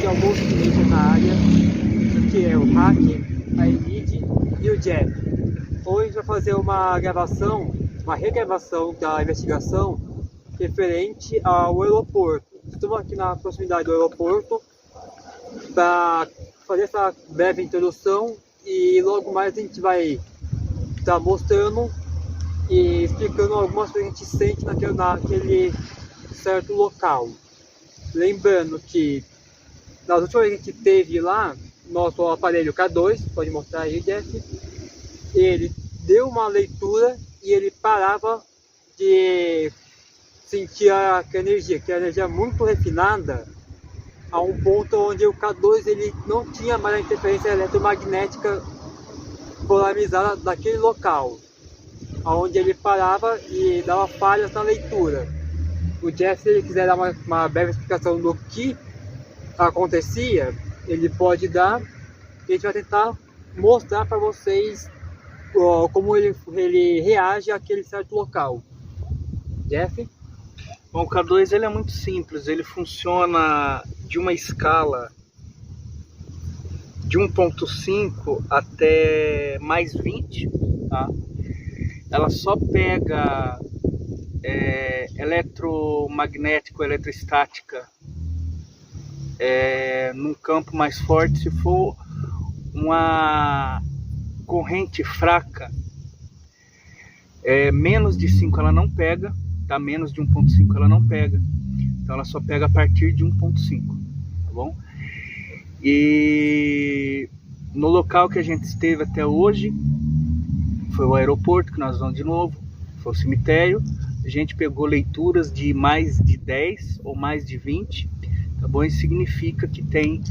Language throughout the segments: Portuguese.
almoço na área, que é o Hack, a Enid e o Jeff. Hoje a gente vai fazer uma regravação da investigação referente ao aeroporto. Estamos aqui na proximidade do aeroporto para fazer essa breve introdução e logo mais a gente vai estar mostrando e explicando algumas coisas que a gente sente naquele certo local. Lembrando que nas últimas vezes que a gente teve lá, nosso aparelho K2, pode mostrar aí, Jeff, ele deu uma leitura e ele parava de sentir a energia muito refinada, a um ponto onde o K2 ele não tinha mais a interferência eletromagnética polarizada daquele local, onde ele parava e dava falhas na leitura. O Jeff, se ele quiser dar uma breve explicação do que acontecia, ele pode dar, e a gente vai tentar mostrar para vocês como ele reage àquele certo local. Jeff? Bom, o K2 ele é muito simples, ele funciona de uma escala de 1.5 até mais 20, tá? Ela só pega eletromagnético, eletrostática num campo mais forte se for uma corrente fraca. Menos de 5 ela não pega, tá? Menos de 1.5 ela não pega, então ela só pega a partir de 1.5, tá bom? E no local que a gente esteve até hoje foi o aeroporto, que nós vamos de novo, foi o cemitério. A gente pegou leituras de mais de 10 ou mais de 20, tá bom? Isso significa que tem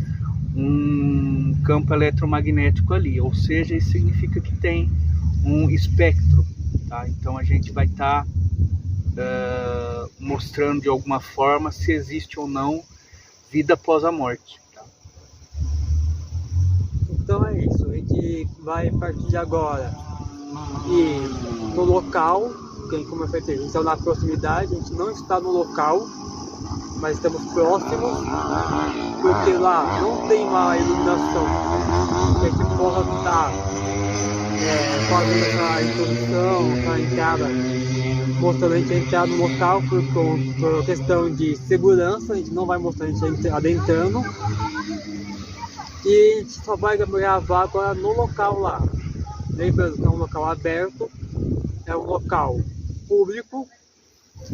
um campo eletromagnético ali, ou seja, isso significa que tem um espectro, tá? Então a gente vai estar mostrando de alguma forma se existe ou não vida após a morte, tá? Então é isso, a gente vai partir de agora e no local, como eu falei, a gente está na proximidade, a gente não está no local, mas estamos próximos, porque lá não tem uma iluminação que a gente possa estar fazendo essa introdução, essa entrada, mostrando a gente entrar no local por questão de segurança. A gente não vai mostrar a gente adentrando, e a gente só vai gravar agora no local lá. Lembrando que é um local aberto, é um local público,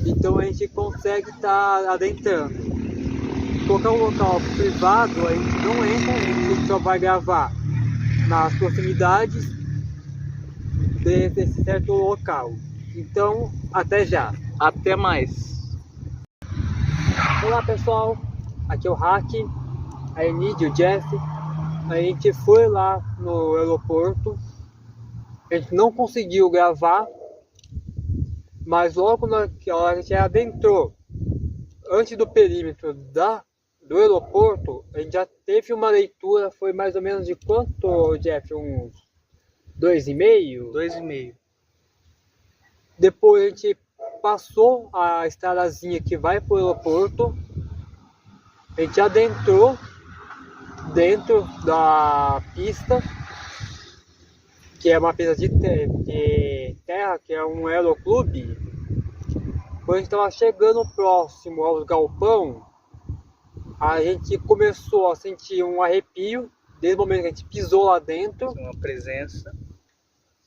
então a gente consegue estar adentrando. Qualquer um local privado a gente não entra, a gente só vai gravar nas proximidades desse certo local. Então, até já. Até mais. Olá pessoal, aqui é o Hack, a Enid e o Jeff. A gente foi lá no aeroporto, a gente não conseguiu gravar, mas logo que a gente adentrou, antes do perímetro do aeroporto, a gente já teve uma leitura. Foi mais ou menos de quanto, Jeff? Uns 2,5? 2,5. Depois a gente passou a estradazinha que vai para o aeroporto, a gente adentrou dentro da pista, que é uma pista de terra, que é um aeroclube. Quando a gente estava chegando próximo ao galpão, a gente começou a sentir um arrepio. Desde o momento que a gente pisou lá dentro,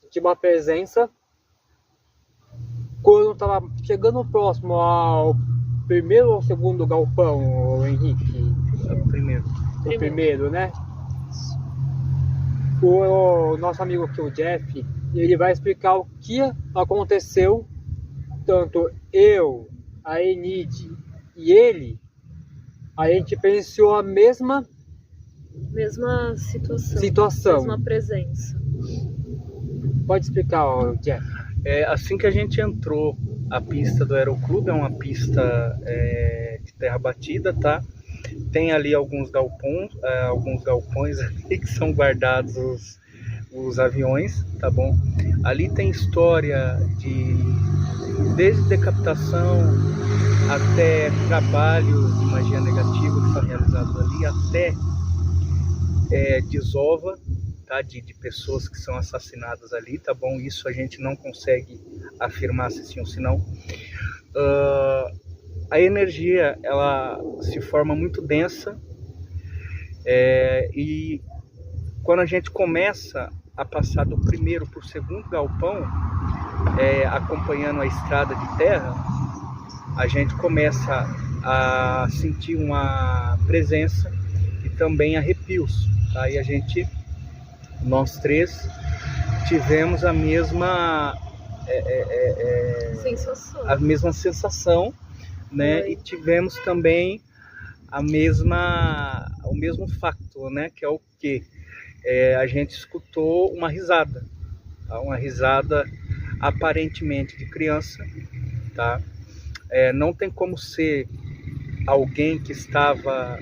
sentiu uma presença. Quando estava chegando próximo ao primeiro ou segundo galpão, Henrique? O primeiro, né? O nosso amigo aqui, o Jeff, ele vai explicar o que aconteceu. Tanto eu, a Enid e ele, a gente pensou a mesma situação, mesma presença. Pode explicar, Jeff? Assim que a gente entrou, a pista do aeroclube é uma pista de terra batida, tá? Tem ali alguns galpões ali que são guardados os aviões, tá bom? Ali tem história desde decapitação até trabalhos de magia negativa que são realizados ali, até desova, tá, de pessoas que são assassinadas ali, tá bom? Isso a gente não consegue afirmar se sim ou se não. A energia, ela se forma muito densa, e quando a gente começa a passar do primeiro para o segundo galpão, acompanhando a estrada de terra, a gente começa a sentir uma presença e também arrepios, tá? E nós três tivemos a mesma sensação, né? E tivemos também o mesmo facto, né? Que é o quê? A gente escutou uma risada, tá? Uma risada aparentemente de criança, tá? Não tem como ser alguém que estava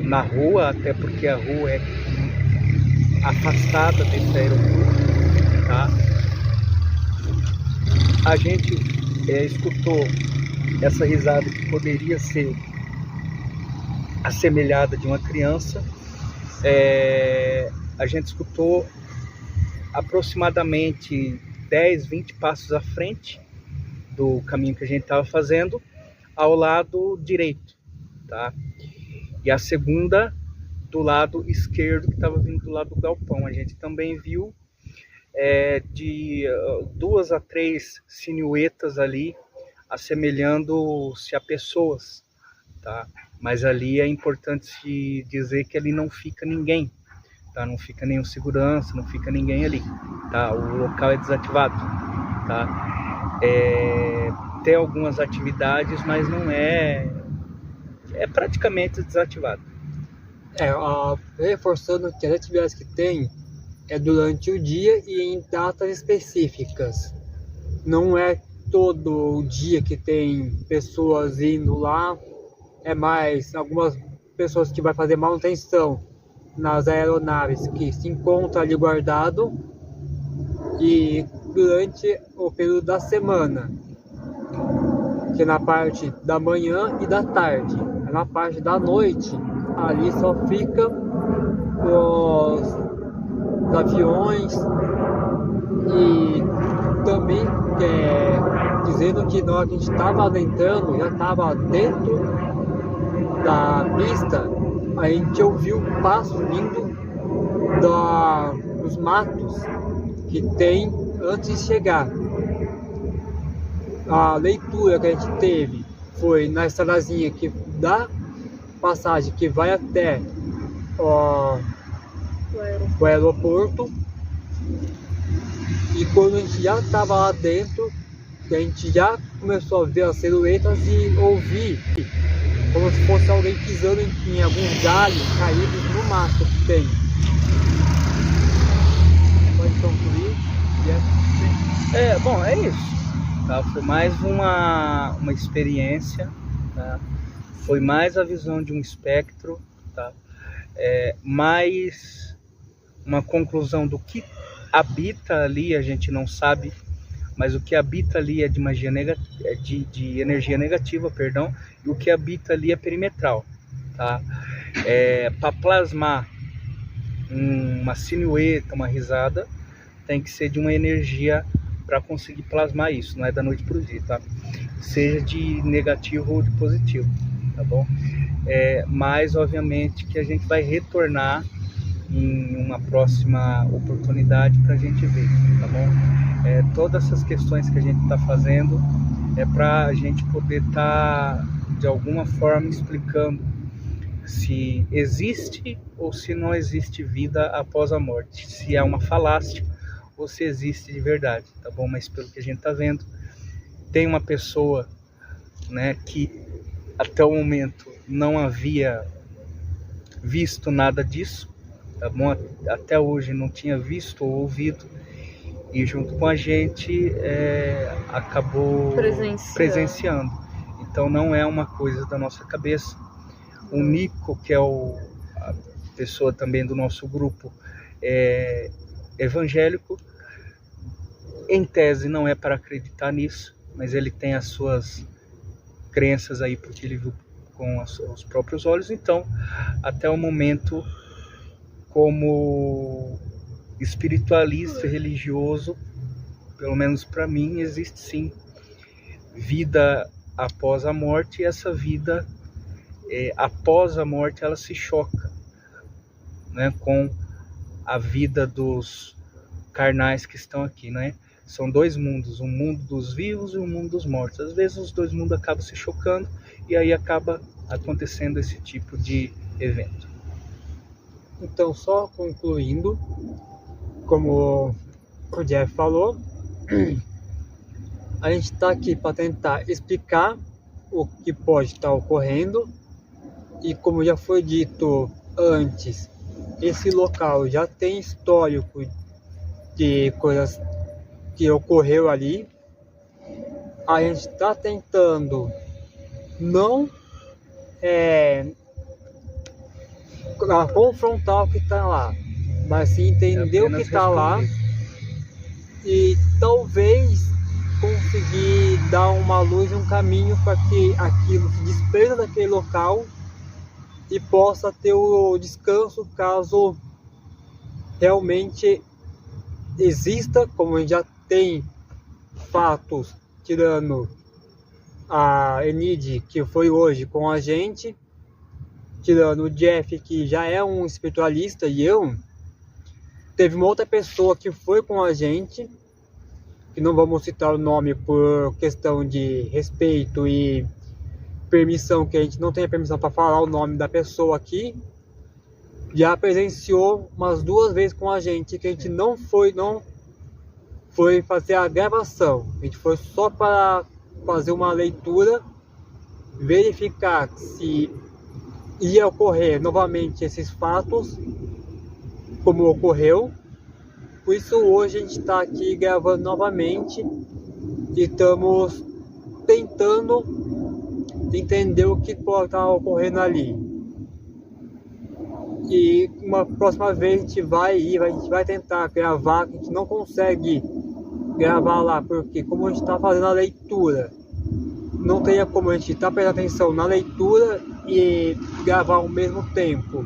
na rua, até porque a rua é afastada desse aeroporto, tá? A gente escutou essa risada que poderia ser assemelhada de uma criança. A gente escutou aproximadamente 10, 20 passos à frente do caminho que a gente estava fazendo, ao lado direito, tá? E a segunda do lado esquerdo, que estava vindo do lado do galpão. A gente também viu de 2 a 3 silhuetas ali, assemelhando-se a pessoas, tá? Mas ali é importante se dizer que ali não fica ninguém, tá? Não fica nenhum segurança, não fica ninguém ali, tá? O local é desativado, tá? Tem algumas atividades, mas não é praticamente desativado. Reforçando que as atividades que tem é durante o dia e em datas específicas. Não é todo o dia que tem pessoas indo lá, é mais algumas pessoas que vai fazer manutenção nas aeronaves que se encontram ali guardado, e durante o período da semana, que é na parte da manhã e da tarde. Na parte da noite, ali só fica os aviões, e também dizendo que na hora que a gente estava adentrando, já estava dentro da pista, a gente ouviu um passo vindo dos matos que tem antes de chegar. A leitura que a gente teve foi na estradazinha que dá passagem, que vai até o aeroporto. E quando a gente já estava lá dentro, a gente já começou a ver as silhuetas e ouvir como se fosse alguém pisando em alguns galhos caídos no mato que tem. Pode concluir? Bom, é isso. Tá? Foi mais uma experiência, tá? Foi mais a visão de um espectro, tá? Mais uma conclusão do que habita ali, a gente não sabe, mas o que habita ali é de magia de energia negativa, perdão, e o que habita ali é perimetral, tá? Para plasmar uma silhueta, uma risada, tem que ser de uma energia para conseguir plasmar isso, não é da noite para o dia, tá? Seja de negativo ou de positivo, tá bom? Mas obviamente que a gente vai retornar em uma próxima oportunidade para a gente ver, tá bom? Todas essas questões que a gente está fazendo é para a gente poder estar de alguma forma explicando se existe ou se não existe vida após a morte, se é uma falácia ou se existe de verdade, tá bom? Mas pelo que a gente está vendo, tem uma pessoa, né, que até o momento não havia visto nada disso, tá bom? Até hoje não tinha visto ou ouvido, e junto com a gente acabou presenciando. Então não é uma coisa da nossa cabeça. O Nico, que é a pessoa também do nosso grupo, é evangélico. Em tese não é para acreditar nisso, mas ele tem as suas crenças aí, porque ele viu com os próprios olhos. Então, até o momento, como espiritualista e religioso, pelo menos para mim, existe sim vida após a morte, e essa vida após a morte ela se choca, né, com a vida dos carnais que estão aqui, né? São dois mundos, um mundo dos vivos e um mundo dos mortos. Às vezes os dois mundos acabam se chocando e aí acaba acontecendo esse tipo de evento. Então, só concluindo, como o Jeff falou, a gente está aqui para tentar explicar o que pode estar ocorrendo, e como já foi dito antes, esse local já tem histórico de coisas que ocorreu ali. A gente está tentando não confrontar o que está lá, mas sim entender o que está lá e talvez conseguir dar uma luz e um caminho para que aquilo se desprenda daquele local e possa ter o descanso caso realmente exista, como a gente já tem fatos, tirando a Enid, que foi hoje com a gente, tirando o Jeff, que já é um espiritualista, e eu, teve uma outra pessoa que foi com a gente, que não vamos citar o nome por questão de respeito e permissão, que a gente não tem a permissão para falar o nome da pessoa aqui, já presenciou umas 2 vezes com a gente, que a gente não foi fazer a gravação, a gente foi só para fazer uma leitura, verificar se ia ocorrer novamente esses fatos, como ocorreu. Por isso hoje a gente está aqui gravando novamente e estamos tentando entender o que pode estar ocorrendo ali. E uma próxima vez a gente vai tentar gravar, que a gente não consegue gravar lá, porque como a gente está fazendo a leitura, não teria como a gente estar prestando atenção na leitura e gravar ao mesmo tempo.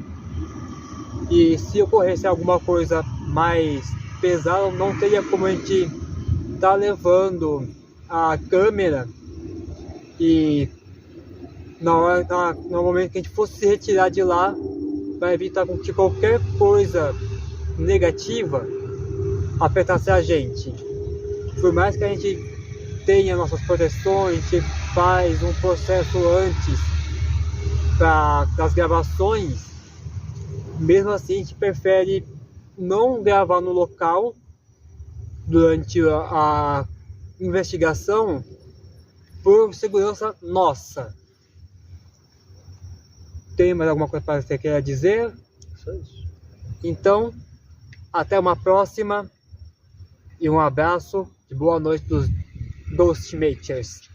E se ocorresse alguma coisa mais pesada, não teria como a gente estar levando a câmera e no momento que a gente fosse se retirar de lá, para evitar que qualquer coisa negativa afetasse a gente. Por mais que a gente tenha nossas proteções, a gente faz um processo antes das gravações, mesmo assim a gente prefere não gravar no local durante a investigação por segurança nossa. Tem mais alguma coisa para você querer dizer? Só isso. Então, até uma próxima e um abraço e boa noite dos Ghostmakers.